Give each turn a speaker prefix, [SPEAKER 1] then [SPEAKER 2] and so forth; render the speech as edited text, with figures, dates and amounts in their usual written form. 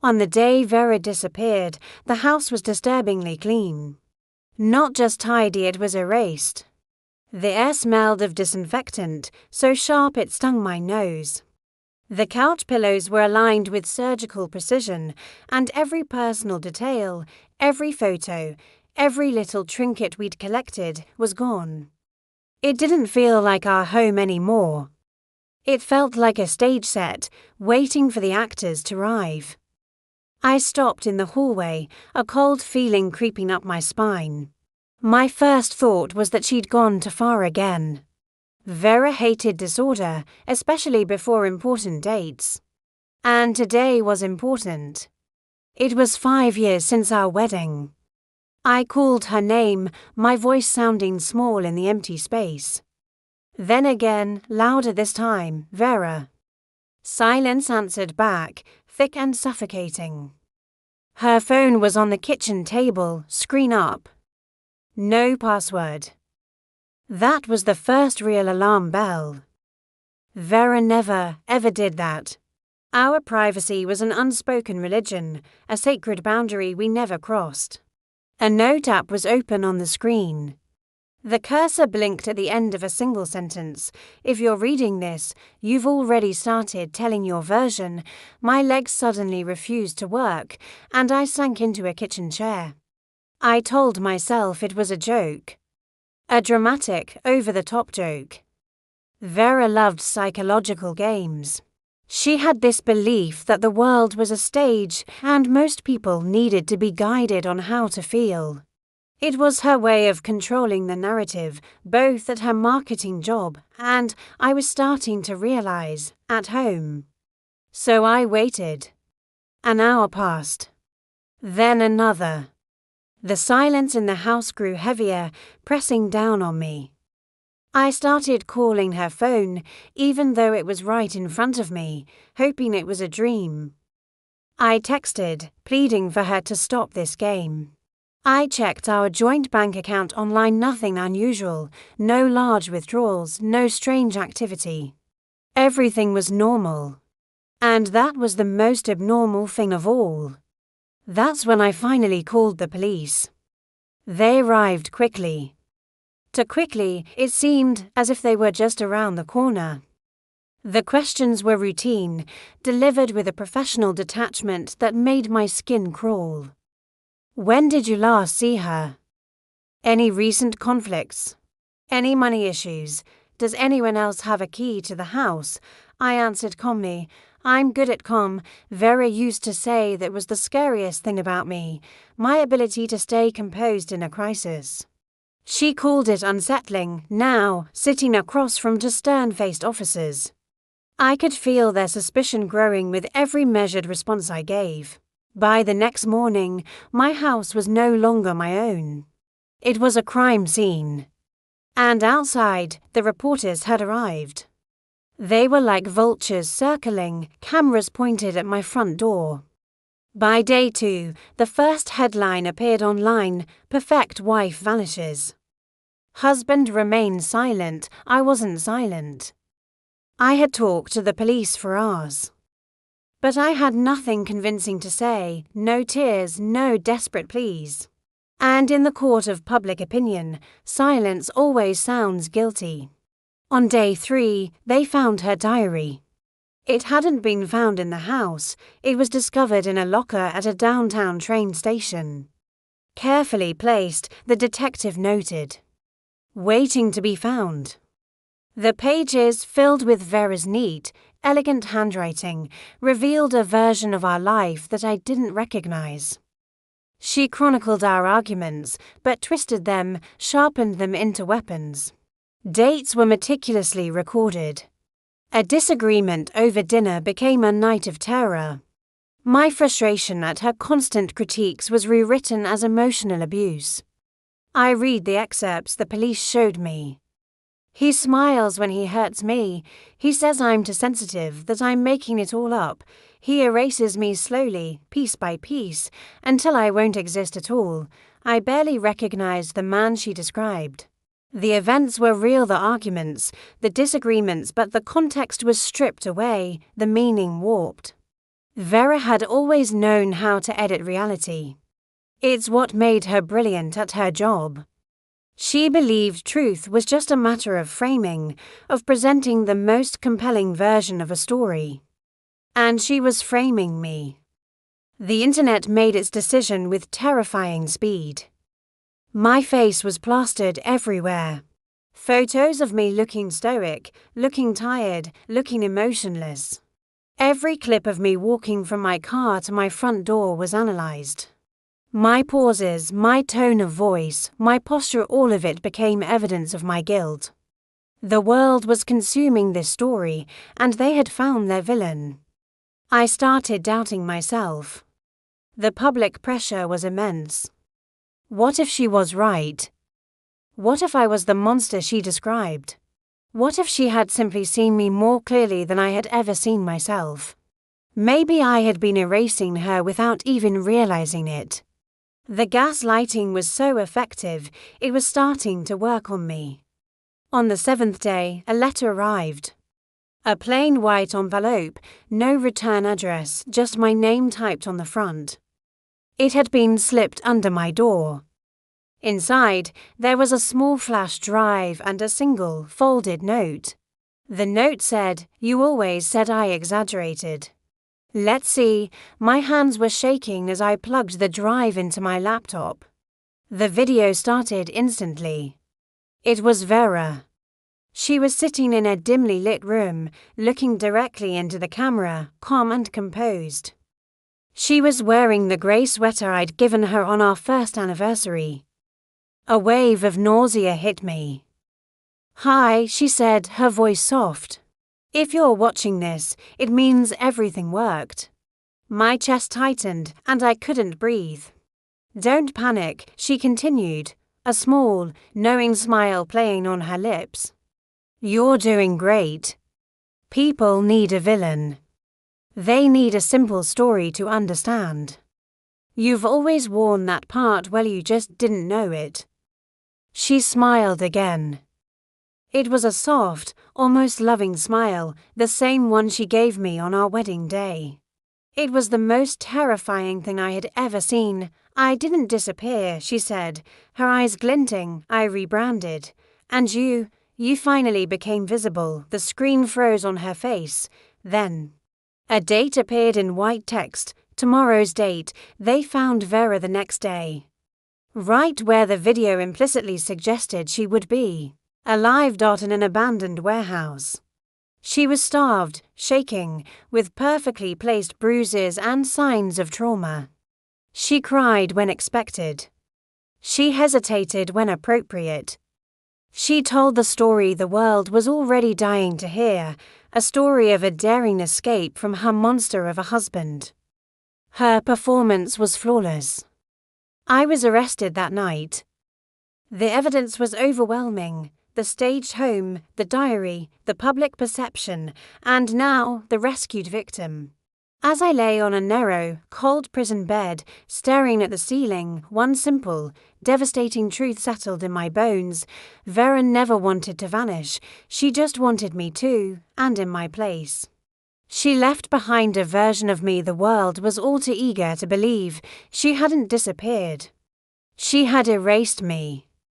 [SPEAKER 1] On the day Vera disappeared, the house was disturbingly clean. Not just tidy, it was erased. The air smelled of disinfectant, so sharp it stung my nose. The couch pillows were aligned with surgical precision, and every personal detail, every photo, every little trinket we'd collected was gone. It didn't feel like our home anymore. It felt like a stage set, waiting for the actors to arrive. I stopped in the hallway, a cold feeling creeping up my spine. My first thought was that she'd gone too far again. Vera hated disorder, especially before important dates. And today was important. It was 5 years since our wedding. I called her name, my voice sounding small in the empty space. Then again, louder this time, Vera. Silence answered back, thick and suffocating. Her phone was on the kitchen table, screen up. No password. That was the first real alarm bell. Vera never, ever did that. Our privacy was an unspoken religion, a sacred boundary we never crossed. A note app was open on the screen. The cursor blinked at the end of a single sentence. If you're reading this, you've already started telling your version. My legs suddenly refused to work, and I sank into a kitchen chair. I told myself it was a joke. A dramatic, over-the-top joke. Vera loved psychological games. She had this belief that the world was a stage and most people needed to be guided on how to feel. It was her way of controlling the narrative, both at her marketing job and, I was starting to realize, at home. So I waited. An hour passed. Then another. The silence in the house grew heavier, pressing down on me. I started calling her phone, even though it was right in front of me, hoping it was a dream. I texted, pleading for her to stop this game. I checked our joint bank account online, nothing unusual, no large withdrawals, no strange activity. Everything was normal. And that was the most abnormal thing of all. That's when I finally called the police. They arrived quickly. Too quickly, it seemed as if they were just around the corner. The questions were routine, delivered with a professional detachment that made my skin crawl. When did you last see her? Any recent conflicts? Any money issues? Does anyone else have a key to the house? I answered calmly. I'm good at calm. Vera used to say that was the scariest thing about me, my ability to stay composed in a crisis. She called it unsettling, now, sitting across from two stern-faced officers. I could feel their suspicion growing with every measured response I gave. By the next morning, my house was no longer my own. It was a crime scene. And outside, the reporters had arrived. They were like vultures circling, cameras pointed at my front door. By day 2, the first headline appeared online, "Perfect wife vanishes." Husband remained silent. I wasn't silent. I had talked to the police for hours. But I had nothing convincing to say, no tears, no desperate pleas. And in the court of public opinion, silence always sounds guilty. On day 3, they found her diary. It hadn't been found in the house. It was discovered in a locker at a downtown train station. Carefully placed, the detective noted. Waiting to be found. The pages, filled with Vera's neat, elegant handwriting, revealed a version of our life that I didn't recognize. She chronicled our arguments, but twisted them, sharpened them into weapons. Dates were meticulously recorded. A disagreement over dinner became a night of terror. My frustration at her constant critiques was rewritten as emotional abuse. I read the excerpts the police showed me. He smiles when he hurts me. He says I'm too sensitive, that I'm making it all up. He erases me slowly, piece by piece, until I won't exist at all. I barely recognized the man she described. The events were real, the arguments, the disagreements, but the context was stripped away, the meaning warped. Vera had always known how to edit reality. It's what made her brilliant at her job. She believed truth was just a matter of framing, of presenting the most compelling version of a story. And she was framing me. The internet made its decision with terrifying speed. My face was plastered everywhere. Photos of me looking stoic, looking tired, looking emotionless. Every clip of me walking from my car to my front door was analyzed. My pauses, my tone of voice, my posture, all of it became evidence of my guilt. The world was consuming this story, and they had found their villain. I started doubting myself. The public pressure was immense. What if she was right? What if I was the monster she described? What if she had simply seen me more clearly than I had ever seen myself? Maybe I had been erasing her without even realizing it. The gaslighting was so effective, it was starting to work on me. On the 7th day, a letter arrived. A plain white envelope, no return address, just my name typed on the front. It had been slipped under my door. Inside, there was a small flash drive and a single, folded note. The note said, "You always said I exaggerated." Let's see, my hands were shaking as I plugged the drive into my laptop. The video started instantly. It was Vera. She was sitting in a dimly lit room, looking directly into the camera, calm and composed. She was wearing the grey sweater I'd given her on our first anniversary. A wave of nausea hit me. "Hi," she said, her voice soft. "If you're watching this, it means everything worked." My chest tightened, and I couldn't breathe. "Don't panic," she continued, a small, knowing smile playing on her lips. "You're doing great. People need a villain. They need a simple story to understand. You've always worn that part well, you just didn't know it." She smiled again. It was a soft, almost loving smile, the same one she gave me on our wedding day. It was the most terrifying thing I had ever seen. "I didn't disappear," she said, her eyes glinting. "I rebranded. And you finally became visible." The screen froze on her face. Then a date appeared in white text, tomorrow's date. They found Vera the next day. Right where the video implicitly suggested she would be. A live dot in an abandoned warehouse. She was starved, shaking, with perfectly placed bruises and signs of trauma. She cried when expected. She hesitated when appropriate. She told the story the world was already dying to hear, a story of a daring escape from her monster of a husband. Her performance was flawless. I was arrested that night. The evidence was overwhelming. The staged home, the diary, the public perception, and now the rescued victim. As I lay on a narrow, cold prison bed, staring at the ceiling, one simple, devastating truth settled in my bones. Vera never wanted to vanish. She just wanted me to, and in my place. She left behind a version of me the world was all too eager to believe. She hadn't disappeared. She had erased me.